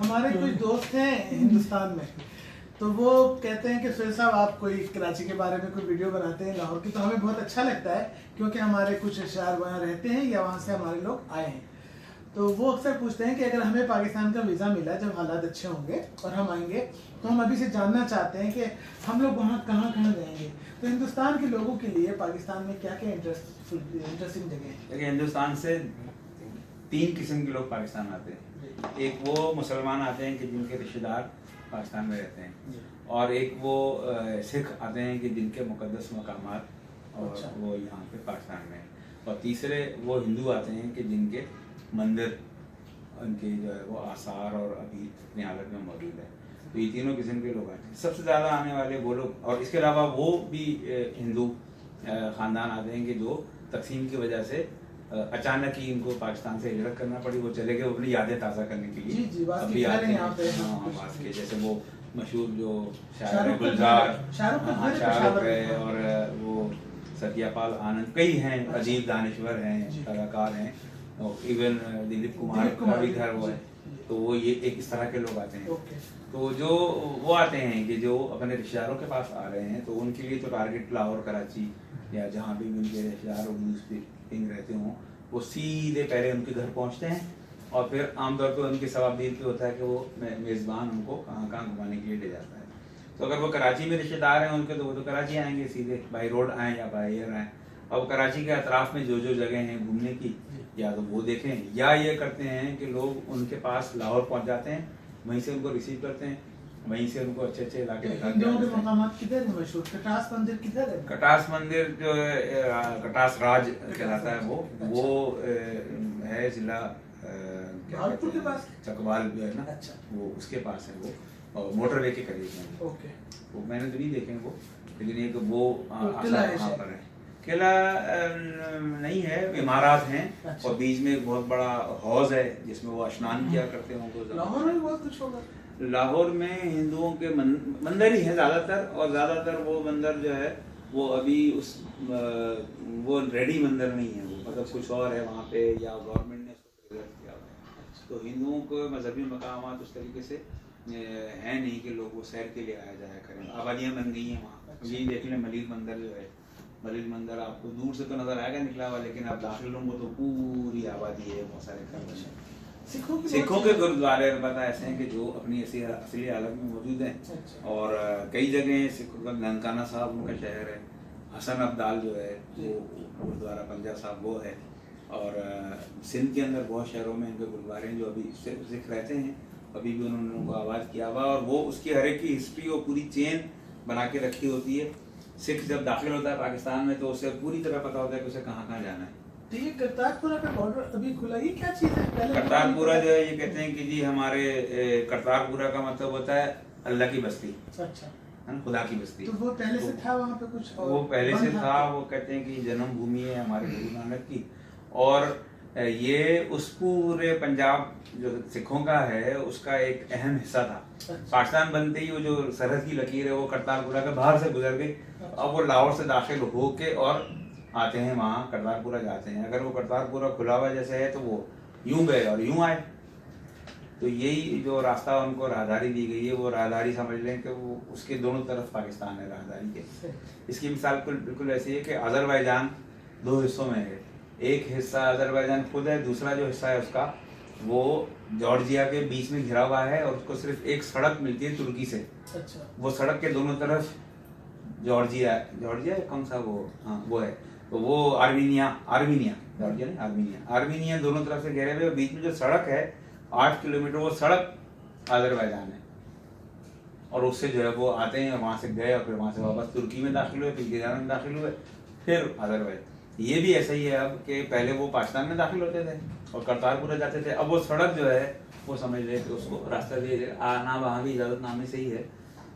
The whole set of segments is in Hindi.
हमारे कुछ दोस्त हैं हिंदुस्तान में, तो वो कहते हैं कि सुहेल साहब आप कोई कराची के बारे में कोई वीडियो बनाते हैं लाहौर की, तो हमें बहुत अच्छा लगता है क्योंकि हमारे कुछ रिश्तेदार वहाँ रहते हैं या वहाँ से हमारे लोग आए हैं। तो वो अक्सर पूछते हैं कि अगर हमें पाकिस्तान का वीज़ा मिला, जब हालात अच्छे होंगे और हम आएंगे, तो हम अभी से जानना चाहते हैं कि हम लोग वहाँ कहाँ कहाँ जाएंगे। तो हिंदुस्तान के लोगों के लिए पाकिस्तान में क्या क्या इंटरेस्टिंग जगह है? देखिए, हिंदुस्तान से 3 किस्म के लोग पाकिस्तान आते हैं। एक वो मुसलमान आते हैं कि जिनके रिश्तेदार पाकिस्तान में रहते हैं, और एक वो सिख आते हैं कि जिनके मुकद्दस मकामात और वो यहाँ पे पाकिस्तान में, और तीसरे वो हिंदू आते हैं कि जिनके मंदिर उनके जो है वो आसार और अभी अपनी हालत में मौजूद है। तो ये तीनों किस्म के लोग आते हैं। सबसे ज़्यादा आने वाले वो लोग, और इसके अलावा वो भी हिंदू ख़ानदान आते हैं कि जो तकसीम की वजह से अचानक ही इनको पाकिस्तान से हिजरत करना पड़ी, वो चले गए अपनी यादें ताज़ा करने के लिए। अभी आते हैं यहाँ पे, जैसे वो मशहूर जो शायर है गुलजार शाहरुख है, और वो सत्यापाल आनंद, कई हैं, अजीब दानिश्वर हैं, कलाकार हैं, इवन दिलीप कुमार का भी घर वो है। तो वो ये एक इस तरह के लोग आते हैं। तो जो वो आते हैं कि जो अपने रिश्तेदारों के पास आ रहे हैं, तो उनके लिए तो टारगेट लाहौर, कराची या जहाँ भी उनके रिश्तेदार स्पीकिंग रहते हों, वो सीधे पहले उनके घर पहुँचते हैं, और फिर आमतौर पर उनके सवाबदीद पे होता है कि वो मेज़बान उनको कहाँ कहाँ घुमाने के लिए ले जाता है। तो अगर वो कराची में रिश्तेदार हैं उनके, तो वो तो कराची आएंगे सीधे, बाई रोड आएँ या बाई एयर आएँ। अब कराची के अतराफ़ में जो जो जगह हैं घूमने की, या तो वो देखें, या ये करते हैं कि लोग उनके पास लाहौर पहुंच जाते हैं, वहीं से उनको रिसीव करते हैं, वहीं से उनको अच्छे अच्छे इलाके दिखाते हैं। कटास मंदिर किधर है? कटास मंदिर जो है कटास राज कहलाता है, वो है जिला के पास चकवाल जो है ना, अच्छा, वो उसके पास है, वो मोटरवे के करीब है। वो मैंने तो नहीं देखे वो, लेकिन एक वो वहाँ पर है। किला नहीं है, इमारत हैं। अच्छा। और बीच में एक बहुत बड़ा हौज है जिसमें वो स्नान किया करते होंगे। लाहौर में बहुत कुछ होगा। लाहौर में हिंदुओं के मंदिर ही है ज़्यादातर, और ज़्यादातर वो मंदिर जो है वो अभी वो रेडी मंदिर नहीं है, वो मतलब कुछ और है वहाँ पे, या गवर्नमेंट ने उसको प्रिजर्व किया हुआ है। तो हिंदुओं को मजहबी मकामात उस तरीके से है नहीं कि लोग वो सैर के लिए आया जाया करें। आबादियाँ बन गई हैं वहाँ। यही देख लें मलिक मंदिर जो है, मलिक मंदिर आपको दूर से तो नजर आएगा निकला हुआ, लेकिन आप दाखिल होंगे तो पूरी आबादी है, बहुत सारे घर बने। सिखों के गुरुद्वारे पता ऐसे हैं कि जो अपनी असली हालत में मौजूद हैं। और कई जगह सिखों का ननकाना साहब उनका शहर है, हसन अब्दाल जो है वो गुरुद्वारा पंजा साहब वो है, और सिंध के अंदर बहुत शहरों में इनके गुरुद्वारे हैं जो अभी सिख रहते हैं, अभी भी उन्होंने उनको आवाज़ किया हुआ, और वो उसकी हर एक की हिस्ट्री और पूरी चेन बना के रखी होती है। सिख जब दाखिल होता है पाकिस्तान में, तो उसे पूरी तरह पता होता है कि उसे कहाँ कहाँ जाना है। तो ये करतारपुरा का बॉर्डर अभी खुला, ये क्या चीज़ है? करतारपुरा जो है, ये कहते हैं कि जी हमारे करतारपुरा का मतलब होता है अल्लाह की बस्ती। अच्छा, है ना, खुदा की बस्ती। तो वो पहले से था वहाँ पे कुछ? वो पहले से था। वो कहते हैं कि जन्मभूमि है हमारे गुरु नानक की, और ये उस पूरे पंजाब जो सिखों का है उसका एक अहम हिस्सा था। पाकिस्तान बनते ही वो जो सरहद की लकीर है वो करतारपुरा के बाहर से गुजर गई। अब वो लाहौर से दाखिल होके और आते हैं वहाँ करतारपुरा जाते हैं। अगर वो करतारपुरा खुला हुआ जैसे है तो वो यूं गए और यूं आए। तो यही जो रास्ता उनको राहदारी दी गई है, वो राहदारी समझ लें कि वो उसके दोनों तरफ पाकिस्तान है राहदारी के। इसकी मिसाल बिल्कुल ऐसी है कि अजरबैजान 2 हिस्सों में है। एक हिस्सा अजरबैजान खुद है, दूसरा जो हिस्सा है उसका वो जॉर्जिया के बीच में घिरा हुआ है, और उसको सिर्फ एक सड़क मिलती है तुर्की से। अच्छा। वो सड़क के दोनों तरफ जॉर्जिया कौन सा वो, हाँ वो है। तो वो आर्मीनिया जॉर्जिया नहीं, आर्मीनिया दोनों तरफ से घेरे हुए, बीच में जो सड़क है 8 किलोमीटर वो सड़क अजरबैजान है। और उससे जो है वो आते हैं, वहाँ से गए और फिर वहाँ से वापस तुर्की में दाखिल हुए, फिर ईरान में दाखिल हुए, फिर अजरबैजान। ये भी ऐसा ही है अब कि पहले वो पाकिस्तान में दाखिल होते थे और करतारपुरा जाते थे। अब वो सड़क जो है वो समझ ले कि उसको रास्ता दिए आना वहाँ भी इजाज़तनामे से ही है।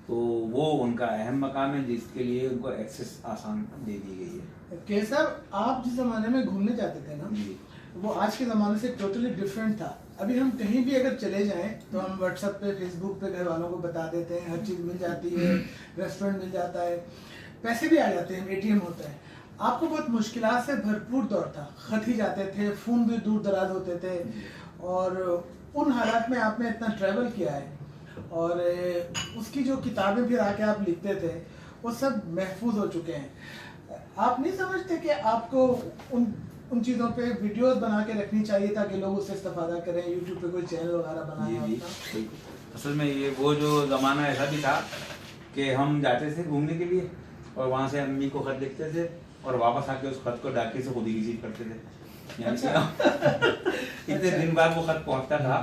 तो वो उनका अहम मकाम है जिसके लिए उनको एक्सेस आसान दे दी गई है। कैसा आप जिस ज़माने में घूमने जाते थे ना, वो आज के ज़माने से टोटली डिफरेंट था। अभी हम कहीं भी अगर चले जाएं तो हम व्हाट्सएप पे, फेसबुक पे घर वालों को बता देते हैं, हर चीज़ मिल जाती है, रेस्टोरेंट मिल जाता है, पैसे भी आ जाते हैं, ATM होता है। आपको बहुत मुश्किलात से भरपूर दौर था, खत ही जाते थे, फ़ोन भी दूर दराज होते थे, और उन हालात में आपने इतना ट्रैवल किया है और उसकी जो किताबें फिर आके आप लिखते थे वो सब महफूज हो चुके हैं। आप नहीं समझते कि आपको उन चीज़ों पे वीडियोस बना के रखनी चाहिए ताकि लोग उससे इस्तेफादा करें, यूट्यूब पे कोई चैनल वगैरह बनाए? असल में ये वो जो ज़माना ऐसा भी था कि हम जाते थे घूमने के लिए और वहाँ से अम्मी को खत लिखते थे और वापस आके उस खत को डाके से खुद ही रिसीव करते थे। इतने दिन बाद वो खत पहुँचता था,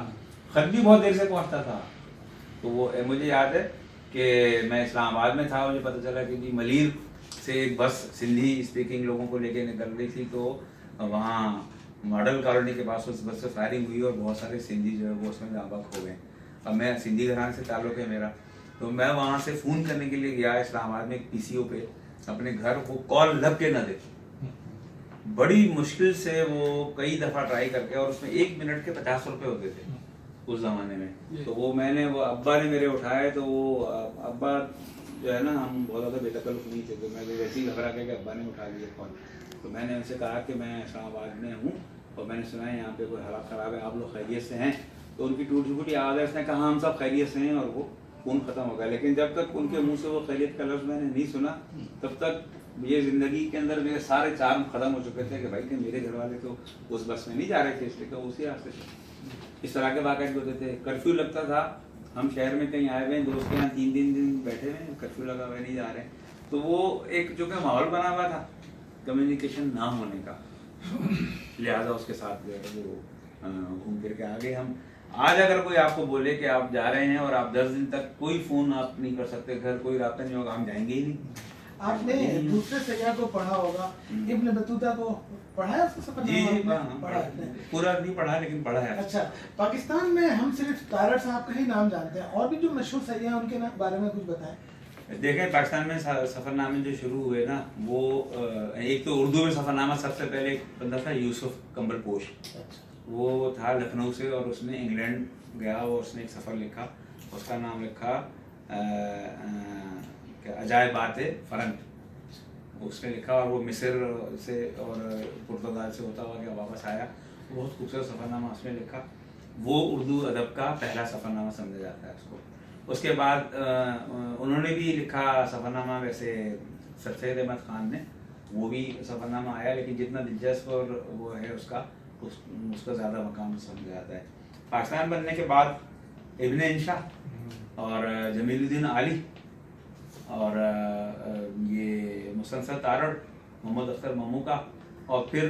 खत भी बहुत देर से पहुँचता था। तो वो मुझे याद है कि मैं इस्लामाबाद में था, मुझे पता चला कि जी मलीर से एक बस सिंधी स्पीकिंग लोगों को लेके निकल रही थी, तो वहाँ मॉडल कॉलोनी के पास उस बस से फायरिंग हुई और बहुत सारे सिंधी जो है वो उसमें लापक हो गए। अब मैं सिंधी घराने से ताल्लुक़ है मेरा, तो मैं वहाँ से फ़ोन करने के लिए गया इस्लामाबाद में एक PCO पे अपने घर, वो कॉल लग के न दे, बड़ी मुश्किल से वो कई दफ़ा ट्राई करके, और उसमें 1 मिनट के 50 रुपये होते थे उस ज़माने में। तो वो मैंने, वो अब्बा ने मेरे उठाए, तो वो अब्बा जो है ना, हम बहुत ज़्यादा बेतकल्लुफ़ नहीं थे, तो मैं वैसे ही घबरा के कि अब्बा ने उठा लिया फ़ोन। तो मैंने उनसे कहा कि मैं इस्लामाबाद में हूँ और मैंने सुना है यहाँ पे कोई हालात ख़राब है, आप लोग खैरियत से हैं? तो उनकी टूटी फूटी आवाज़ है, उसने कहा हम सब खैरियत से हैं, और वो फ़ोन ख़त्म हो गया। लेकिन जब तक उनके मुंह से वो खैरियत का लफ्ज़ मैंने नहीं सुना, तब तक ये ज़िंदगी के अंदर मेरे सारे चार्म ख़त्म हो चुके थे कि भाई कि मेरे घर वाले तो उस बस में नहीं जा रहे थे, इसलिए तो उसी रास्ते से। इस तरह के वाक़े होते थे। कर्फ्यू लगता था, हम शहर में कहीं आए हुए हैं, दोस्त के यहाँ 3 दिन बैठे हुए हैं, कर्फ्यू लगा हुआ नहीं जा रहे, तो वो एक जो कि माहौल बना हुआ था कम्युनिकेशन ना होने का, लिहाजा उसके साथ जो है वो घूम फिर के आ गए हम। आज अगर कोई आपको बोले कि आप जा रहे हैं और आप 10 दिन तक कोई फ़ोन आप नहीं कर सकते, घर कोई रास्ता नहीं होगा, हम जाएंगे ही नहीं। आपने दूसरे सैय्याह को पढ़ा होगा, इब्न बतूता को पढ़ा है? उसका सफरनामा पढ़ा है? पूरा नहीं पढ़ा, लेकिन पढ़ा है। अच्छा, पाकिस्तान में हम सिर्फ तारड़ साहब का ही नाम जानते हैं, और भी जो मशहूर सैय्याह उनके बारे में कुछ बताएं। देखें, पाकिस्तान में सफ़रनामे जो शुरू हुए ना, वो एक तो उर्दू में सफ़रनामा सबसे पहले एक बंदा था यूसुफ कंबलपोश, वो था लखनऊ से, और उसने इंग्लैंड गया और उसने एक सफ़र लिखा, उसका नाम लिखा अजायबात फ़रंग, उसने लिखा, और वो मिस्र से और पुर्तगाल से होता हुआ क्या वापस आया। बहुत खूबसूरत सफ़रनामा उसने लिखा, वो उर्दू अदब का पहला सफ़रनामा समझा जाता है उसको। उसके बाद उन्होंने भी लिखा सफ़रनामा, वैसे सर सैयद अहमद ख़ान ने, वो भी सफ़रनामा आया, लेकिन जितना दिलचस्प और वो है उसका ज़्यादा मकाम समझा जाता है। पाकिस्तान बनने के बाद इब्ने इंशा और जमीलुद्दीन आली और ये मुसलसल तारड़, मोहम्मद अख्तर ममू का, और फिर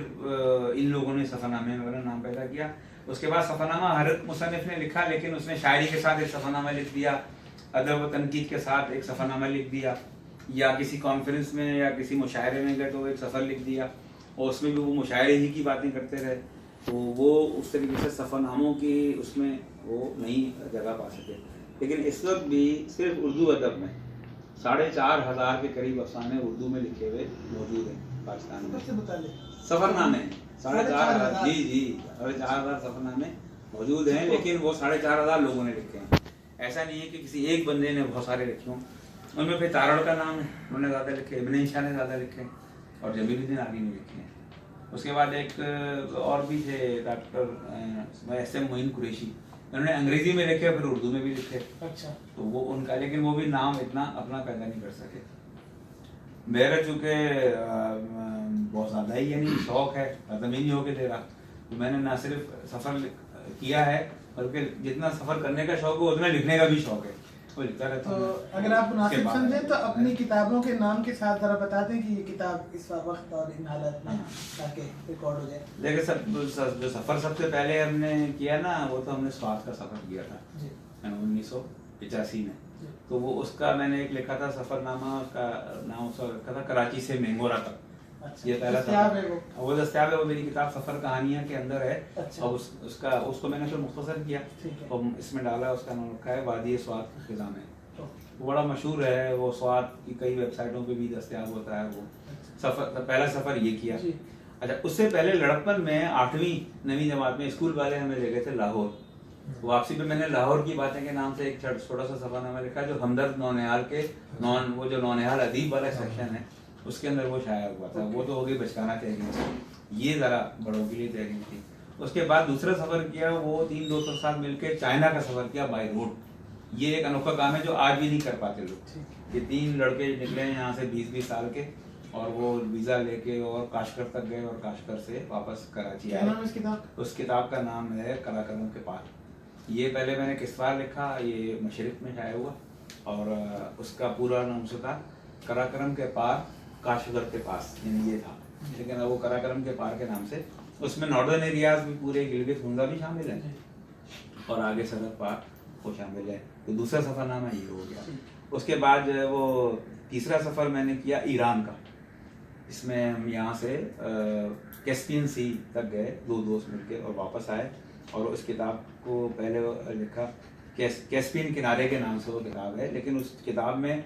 इन लोगों ने सफ़रनामे में अपना नाम पैदा किया। उसके बाद सफ़रनामा हर मुसन्निफ़ ने लिखा, लेकिन उसने शायरी के साथ एक सफ़रनामा लिख दिया, अदब व तनकीद के साथ एक सफ़रनामा लिख दिया, या किसी कॉन्फ्रेंस में या किसी मुशायरे में गए तो एक सफ़र लिख दिया, और उसमें भी वो मुशायरे ही की बातें करते रहे, तो वो उस तरीके से सफ़रनामों की उसमें वो नई जगह पा सके। लेकिन इस वक्त भी सिर्फ उर्दू अदब में 4500 के करीब अफसाने उर्दू में लिखे हुए मौजूद हैं पाकिस्तान में। सफ़रनामे 4500, जी 4500 सफ़रनामे मौजूद हैं, लेकिन वो 4500 लोगों ने लिखे हैं। ऐसा नहीं है कि किसी एक बंदे ने बहुत सारे लिखे हों। उनमें फिर तारड़ का नाम है, उन्होंने ज़्यादा लिखे, इब्ने इंशा ने ज़्यादा लिखे, और जमीलुद्दीन आली ने लिखे हैं। उसके बाद एक और भी थे, डॉक्टर SM मोइन कुरैशी, उन्होंने अंग्रेजी में लिखे, फिर उर्दू में भी लिखे। अच्छा, तो वो उनका, लेकिन वो भी नाम इतना अपना पैदा नहीं कर सके। मेरा चूँकि बहुत ज़्यादा ही यानी शौक़ है, ख़त्म ही नहीं होके दे रहा, तो मैंने ना सिर्फ सफ़र किया है, बल्कि जितना सफ़र करने का शौक़ है उतना लिखने का भी शौक़ है, वो लिखता रहता हूँ। तो अगर आप मुनासिब समझें तो अपनी किताबों के नाम के साथ ज़रा बता दें कि ये किताब इस वक्त और इन हालत में, ताकि रिकॉर्ड हो जाए। देखिए सब जो सफ़र सबसे पहले हमने किया ना, वो तो हमने स्वात का सफ़र किया था 1985 में। तो वो उसका मैंने एक लिखा था सफ़रनामा, उसका नाम उसका रखा था कराची से मेंगोरा तक। अच्छा, ये पहला दस्तयाब है वो दस्तयाब है, वो मेरी किताब सफ़र कहानियाँ के अंदर है। अच्छा। और उसको मैंने फिर मुख्तसर किया और इसमें डाला, उसका नाम रखा है वादी स्वात ख़िज़ा में। वो बड़ा मशहूर है, वो स्वात की कई वेबसाइटों पे भी दस्तयाब होता है। वो सफ़र, पहला सफ़र ये किया। अच्छा, उससे पहले लड़कपन में 8वीं 9वीं जमात में स्कूल वाले हमें ले गए थे लाहौर। वापसी पे मैंने लाहौर की बातें के नाम से एक छोटा सा सफ़रनामा लिखा, जो हमदर्द नौनिहाल के वो जो नौनिहाल अदीब वाला सेक्शन है उसके अंदर वो शाया हुआ था। वो तो हो गई बचकाना तहरीर, ये ज़रा बड़ों के लिए तहरीर थी। उसके बाद दूसरा सफर किया वो 3 दोस्तों के साथ मिलकर चाइना का सफर किया बाय रोड। ये एक अनोखा काम है जो आज भी नहीं कर पाते लोग। ये 3 लड़के निकले हैं यहाँ से 20-20 साल के, और वो वीजा लेके और काशगर तक गए और काशगर से वापस कराची आए। उस किताब का नाम है कराकरम के पार। ये पहले मैंने किस्तार लिखा, ये मशरिक में शाया हुआ, और उसका पूरा नाम से था कराकरम के पार काशगर के पास, यानी ये था। लेकिन वो कराकरम के पार के नाम से, उसमें नॉर्दर्न एरियाज भी पूरे गिलगित हुंजा भी शामिल है और आगे सरहद पार वो शामिल है। तो दूसरा सफरनामा ये हो गया। उसके बाद जो है वो तीसरा सफर मैंने किया ईरान का। इसमें हम यहाँ से कैस्पियन सी तक गए 2 दोस्त मिलके और वापस आए, और उस किताब को पहले लिखा कैस्पियन किनारे के नाम से वो किताब है, लेकिन उस किताब में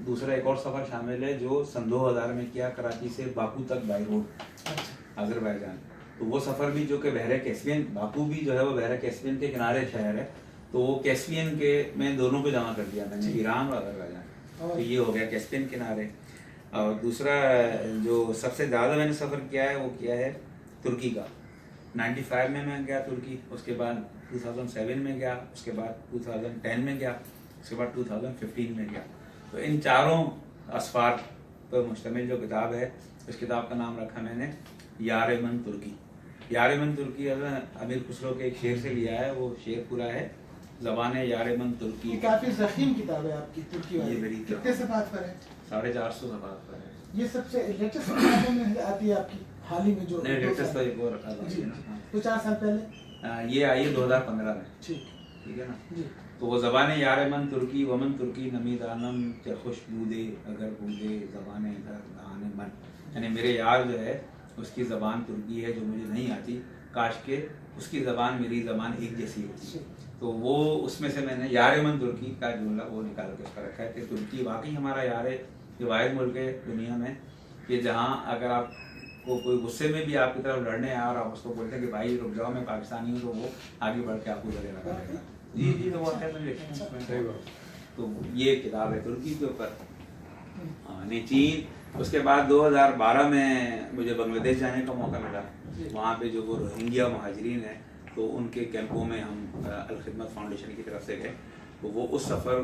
दूसरा एक और सफर शामिल है जो सन 2000 में किया, कराची से बाकू तक बाई रोड अजरबैजान। तो वो सफर भी जो कि बहरे कैस्पियन, बाकू भी जो है वो बहरे कैस्पियन के किनारे शहर है, तो वो कैस्पियन के मैं दोनों पे जमा कर दिया मैंने, ईरान और अजरबैजान। तो ये हो गया कैस्पियन किनारे। और दूसरा जो सबसे ज़्यादा मैंने सफ़र किया है वो किया है तुर्की का। 95 में मैं गया तुर्की, उसके बाद 2007 में गया, उसके बाद 2010 में गया, उसके बाद 2015 में गया। तो इन चारों असफार पर मुश्तमिल जो किताब है, उस किताब का नाम रखा मैंने यार-ए-मन तुर्की। यार-ए-मन तुर्की अमीर खुसरो के एक शेर से लिया है, वो शेर पूरा है ज़बान यार-ए-मन तुर्की। काफी ज़ख़ीम किताब है आपकी तुर्की वाली। ये मेरी कितने सफ़हात पर है? 450 सफ़हात पर है। ये सबसे लेटेस्ट किताबों में आती है आपकी, हाल ही में जो नहीं लेटेस्ट तो एक और रखा था तो 4 साल पहले ये आई है 2015 में। ठीक है ना जी। तो वो ज़बान यार-ए-मन तुर्की वमन तुर्की नमी दानम च खुश बूदे अगर बूदे ज़बान दान मन, यानी मेरे यार जो है उसकी ज़बान तुर्की है जो मुझे नहीं आती, काश के उसकी ज़बान मेरी ज़बान एक जैसी होती। तो वो उसमें से मैंने यार-ए-मन तुर्की का जुमला वो निकाल के उसका रखा है कि तुर्की वाकई हमारा यार है, जो वाहिद मुल्क है दुनिया में कि जहाँ अगर आपको कोई गुस्से में भी आपकी तरफ लड़ने आए और आप उसको बोलते हैं कि भाई रुक जाओ मैं पाकिस्तानी हूँ, तो वो आगे बढ़ के आपको लड़ेगा करेगा। जी जी, तो वो तो ये किताब है तुर्की के ऊपर। नहीं चीन। उसके बाद 2012 में मुझे बांग्लादेश जाने का मौका मिला। वहाँ पे जो वो रोहिंग्या महाजरीन है, तो उनके कैंपों में हम अल खिदमत फाउंडेशन की तरफ से गए। तो वो उस सफ़र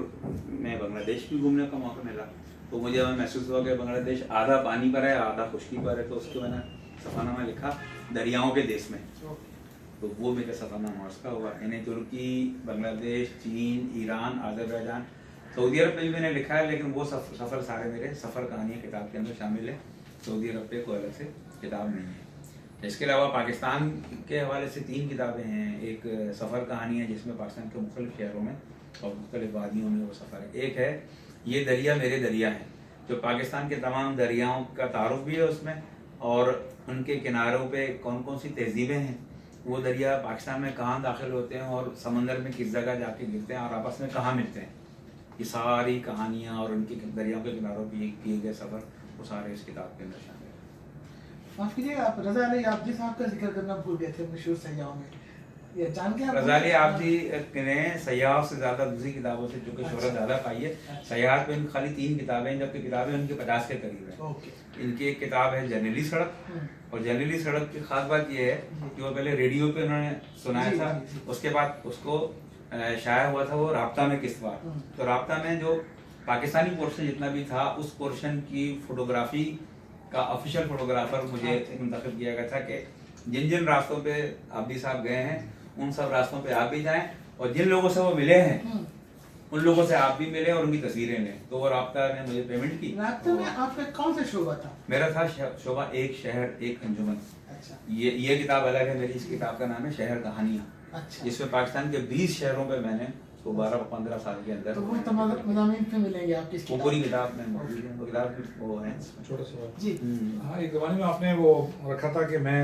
में बांग्लादेश भी घूमने का मौका मिला। तो मुझे हमें महसूस हुआ कि बांग्लादेश आधा पानी पर है आधा खुश्की पर है। तो उसको मैंने सफ़रनामा लिखा दरियाओं के देश में। तो वो मेरा सफ़रनामा उसका हुआ। यानी तुर्की, बांग्लादेश, चीन, ईरान, अज़रबैजान, सऊदी अरब में भी मैंने लिखा है, लेकिन वो सफ़र सारे मेरे सफ़र कहानियाँ किताब के अंदर शामिल है। सऊदी अरब पे कोई अलग से किताब नहीं है। इसके अलावा पाकिस्तान के हवाले से 3 किताबें हैं। एक सफ़र कहानी है जिसमें पाकिस्तान के मुख्तलिफ शहरों में और मुख्तलिफ वादियों में वो सफ़र है। एक है ये दरिया मेरे दरिया हैं, जो पाकिस्तान के तमाम दरियाओं का तारुफ भी है उसमें, और उनके किनारों पे कौन कौन सी तहजीबें हैं, वो दरिया पाकिस्तान में कहाँ दाखिल होते हैं और समंदर में किस जगह जाके गिरते हैं और आपस में कहाँ मिलते हैं। ये सारी कहानियाँ और उनके दरियाओं के किनारों पर किए गए सफ़र वो सारे इस किताब के अंदर शामिल है। माफ कीजिएगा, आप रज़ा अली आबदी साहब का जिक्र करना भूल गए थे मशहूर सयाहों में। ये जान के रज़ा अली आबदी ने सयाह से ज़्यादा दूसरी किताबों से चूँकि शोहरत ज़्यादा पाई है। सयाहत में खाली 3 किताबें हैं, जबकि किताबें उनके 50 के करीब है। इनकी एक किताब है जर्नली सड़क, और जर्नली सड़क की खास बात यह है कि वो पहले रेडियो पे उन्होंने सुनाया था, उसके बाद उसको शाया हुआ था वो राब्ता में किस्तवार। तो राब्ता में जो पाकिस्तानी पोर्शन जितना भी था, उस पोर्शन की फोटोग्राफी का ऑफिशियल फोटोग्राफर मुझे मुंतखब किया गया था कि जिन जिन रास्तों पे आबदी साहब गए हैं उन सब रास्तों पे आप भी जाएं, और जिन लोगों से वो मिले हैं उन लोगों से आप भी मिले और उनकी तस्वीरें लें। तो वो राब्ता ने मुझे पेमेंट की। राब्ता में आपका कौन सा शोबा था? मेरा था शोबा एक शहर एक अंजुमन। अच्छा। ये किताब अलग है मेरी। इस किताब का नाम है शहर कहानियाँ। अच्छा। जिसमें पाकिस्तान के 20 शहरों पे मैंने 12-15 साल के अंदर, तो वो मज़ामीन पे मिलेंगे आपकी वो पूरी किताब में मौजूद है। वो किताब वो है छोटा सा जी। हाँ, एक ज़माने में आपने वो रखा था कि मैं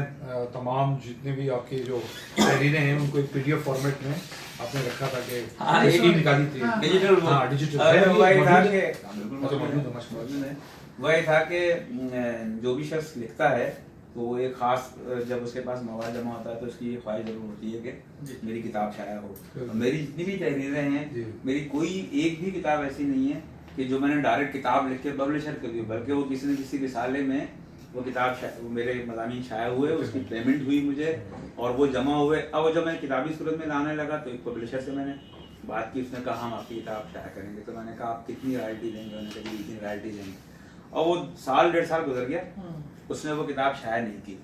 तमाम जितने भी आपके जो तहरीरें हैं उनको एक PDF फॉर्मेट में आपने रखा था कि स्कीम निकाली थी डिजिटल। वही था कि जो भी शख्स लिखता है तो वो एक खास, जब उसके पास मवाद जमा होता है तो उसकी ये ख्वाहिश जरूर होती है कि मेरी किताब शाया हो। मेरी जितनी भी तहरीरें हैं, मेरी कोई एक भी किताब ऐसी नहीं है कि जो मैंने डायरेक्ट किताब लिख के पब्लिशर कर दी, बल्कि वो किसी न किसी रिसाले में वो किताब वो मेरे मज़ामीन शाया हुए, उसकी पेमेंट हुई मुझे और वो जमा हुए। अब जब मैं किताबी सूरत में लाने लगा तो एक पब्लिशर से मैंने बात की, उसने कहा हम आपकी किताब शाया करेंगे। तो मैंने कहा आप कितनी रॉयल्टी देंगे? उन्होंने कहा इतनी रॉयल्टी देंगे। और वो साल 1.5 साल गुजर गया, उसने वो किताब शाया नहीं की।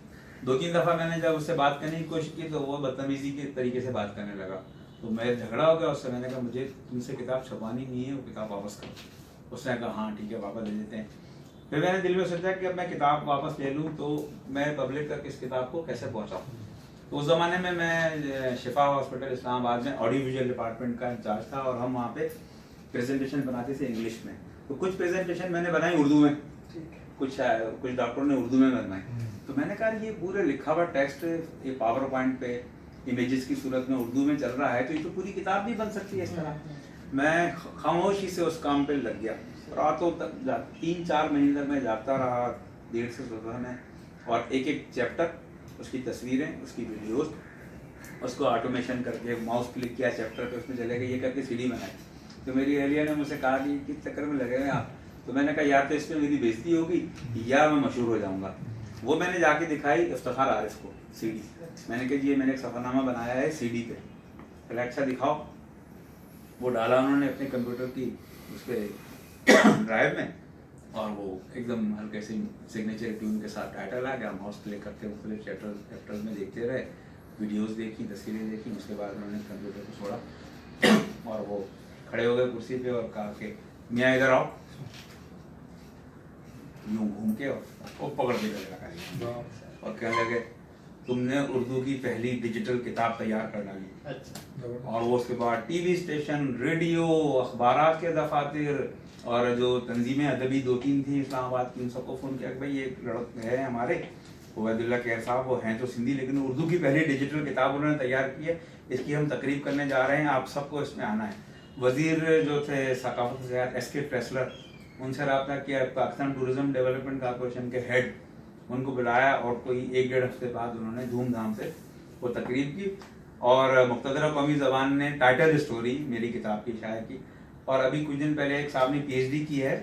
2-3 दफ़ा मैंने जब उससे बात करने की कोशिश की तो वो बदतमीजी के तरीके से बात करने लगा। तो मैं झगड़ा हो गया उससे। मैंने कहा मुझे तुमसे किताब छपवानी नहीं है, वो किताब वापस करो। उसने कहा हाँ ठीक है वापस ले लेते हैं। फिर मैंने दिल में सोचा कि अब मैं किताब वापस ले लूँ तो मैं पब्लिक तक इस किताब को कैसे पहुँचाऊँ। तो उस ज़माने में मैं शिफा हॉस्पिटल इस्लामाबाद में ऑडियो विजुअल डिपार्टमेंट का इंचार्ज था और हम वहाँ पे प्रेजेंटेशन बनाते थे इंग्लिश में। तो कुछ प्रेजेंटेशन मैंने बनाई उर्दू में, कुछ डॉक्टरों ने उर्दू में बनवाई। तो मैंने कहा ये पूरे लिखा हुआ टेक्स्ट ये पावर पॉइंट पे इमेजेस की सूरत में उर्दू में चल रहा है तो ये तो पूरी किताब भी बन सकती है इस तरह। मैं खामोशी से उस काम पे लग गया। रातों तक 3-4 महीने तक मैं जागता रहा, देर से सोता था मैं। और एक एक चैप्टर, उसकी तस्वीरें, उसकी वीडियोस, उसको ऑटोमेशन करके माउस क्लिक किया चैप्टर पे, उसमें चले गए, ये करके सीडी बनाई। तो मेरी एहलिया ने मुझसे कहा कि किस चक्कर में लगे हुए आप? तो मैंने कहा यार तो इसमें मेरी बेइज्जती होगी या मैं मशहूर हो जाऊंगा। वो मैंने जाके दिखाई इफ्तिखार आरिफ को सीडी। मैंने कहा जी मैंने एक सफरनामा बनाया है सीडी पे, पहले अच्छा दिखाओ। वो डाला उन्होंने अपने कंप्यूटर की उसके ड्राइव में और वो एकदम हल्के से सिग्नेचर ट्यून के साथ टाइटल आ गया। माउस क्लिक करके मुख्तलिफ चैप्टर्स में देखते रहे, वीडियोस देखी, तस्वीरें देखी। उसके बाद उन्होंने कंप्यूटर को छोड़ा और वो खड़े हो गए कुर्सी पे और कहा कि मियाँ इधर आओ। यूं घूम के और वो पकड़ के लगा और कहने लगे तुमने उर्दू की पहली डिजिटल किताब तैयार कर डाली। अच्छा। और वो उसके बाद टीवी स्टेशन, रेडियो, अखबारात के दफातर और जो तंजीमें अदबी 2-3 थी इस्लामाबाद की, उन सबको फ़ोन किया कि भाई ये लड़के हैं हमारे उबैदुल्लाह कहर साहब, वो हैं तो सिंधी लेकिन उर्दू की पहली डिजिटल किताब उन्होंने तैयार की है, इसकी हम तकरीब करने जा रहे हैं, आप सबको इसमें आना है। वज़ीर जो थे सकाफत ज़ियाद एस.के. ट्रेसलर, उनसे रब्ता किया, पाकिस्तान टूरिज्म डेवलपमेंट कॉर्पोरेशन के हेड, उनको बुलाया और कोई 1-1.5 हफ्ते बाद उन्होंने धूमधाम से वो तकरीब की और मुख्तदरा कौमी ज़बान ने टाइटल स्टोरी मेरी किताब की शाया की। और अभी कुछ दिन पहले एक साहब ने PhD की है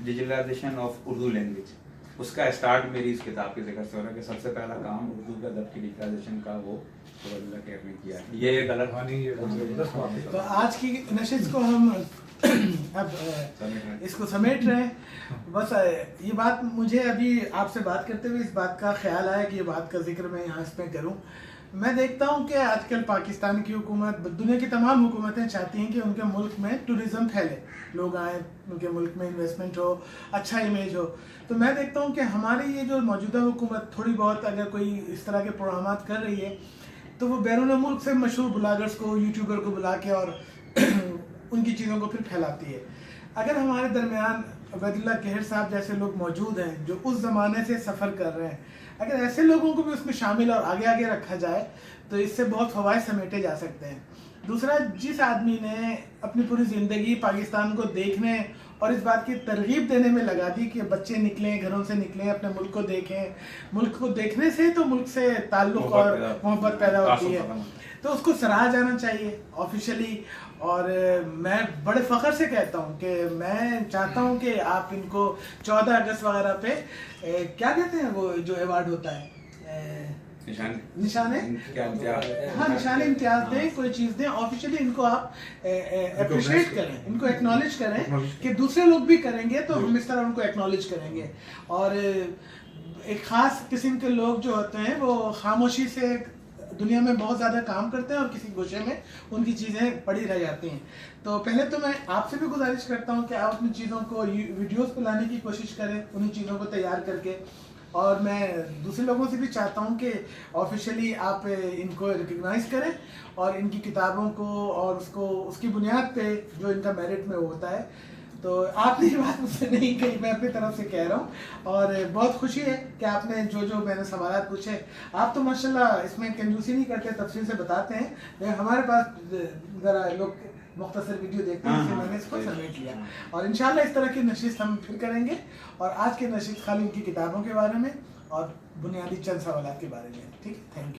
डिजिटलाइजेशन ऑफ उर्दू लैंग्वेज, उसका स्टार्ट मेरी इस किताब के जिक्र से हो रहा है कि सबसे पहला काम उर्दू का अदब की डिजिटलाइजेशन का वो उबैदुल्लाह कहर ने किया। ये एक अलग कहानी। तो आज की नशिस्त को हम अब इसको समेट रहे हैं। बस ये बात मुझे अभी आपसे बात करते हुए इस बात का ख्याल आया कि ये बात का जिक्र मैं यहाँ इसमें करूँ। मैं देखता हूँ कि आजकल पाकिस्तान की हुकूमत, दुनिया की तमाम हुकूमतें चाहती हैं कि उनके मुल्क में टूरिज़्म फैले, लोग आए, उनके मुल्क में इन्वेस्टमेंट हो, अच्छा इमेज हो। तो मैं देखता हूँ कि हमारी ये जो मौजूदा हुकूमत थोड़ी बहुत अगर कोई इस तरह के प्रोग्राम कर रही है तो वो बैरून मुल्क से मशहूर ब्लॉगर्स को, यूट्यूबर को बुला के और उनकी चीज़ों को फिर फैलाती है। अगर हमारे दरमियान उबैदुल्लाह कहर साहब जैसे लोग मौजूद हैं जो उस ज़माने से सफ़र कर रहे हैं, अगर ऐसे लोगों को भी उसमें शामिल और आगे आगे रखा जाए तो इससे बहुत फ़वाइद समेटे जा सकते हैं। दूसरा, जिस आदमी ने अपनी पूरी ज़िंदगी पाकिस्तान को देखने और इस बात की तरगीब देने में लगा दी कि बच्चे निकलें, घरों से निकलें, अपने मुल्क को देखें, मुल्क को देखने से तो मुल्क से ताल्लुक़ और मोहब्बत पैदा होती है, तो उसको सराहा जाना चाहिए ऑफिशियली। और मैं बड़े फ़ख्र से कहता हूँ कि मैं चाहता हूँ कि आप इनको 14 अगस्त वगैरह पे क्या कहते हैं वो जो अवार्ड होता है, निशाने इम्तियाज दें, कोई चीज़ दें ऑफिशियली, इनको आप अप्रिशिएट करें, इनको एक्नॉलेज करें कि दूसरे लोग भी करेंगे तो हम इस तरह उनको एक्नॉलेज करेंगे। और एक ख़ास किस्म के लोग जो होते हैं वो खामोशी से दुनिया में बहुत ज़्यादा काम करते हैं और किसी गोशे में उनकी चीज़ें पड़ी रह जाती हैं। तो पहले तो मैं आपसे भी गुजारिश करता हूं कि आप अपनी चीज़ों को वीडियोस पे लाने की कोशिश करें, उन्हीं चीज़ों को तैयार करके। और मैं दूसरे लोगों से भी चाहता हूं कि ऑफिशियली आप इनको रिकग्नाइज़ करें और इनकी किताबों को और उसकी बुनियाद पे जो इनका मेरिट में होता है। तो आपने ये बात मुझसे नहीं कही, मैं अपनी तरफ से कह रहा हूँ और बहुत खुशी है कि आपने जो मैंने सवाल पूछे, आप तो माशाल्लाह इसमें कंजूसी नहीं करते, तफसील से बताते हैं। लेकिन हमारे पास ज़रा लोग मुख्तसर वीडियो देखते हैं, इसलिए मैंने इसको समेट लिया। और इंशाल्लाह इस तरह की नशिस्त हम फिर करेंगे। और आज की नशिस्त खाली उनकी किताबों के बारे में और बुनियादी चंद सवालात के बारे में। ठीक है, थैंक यू।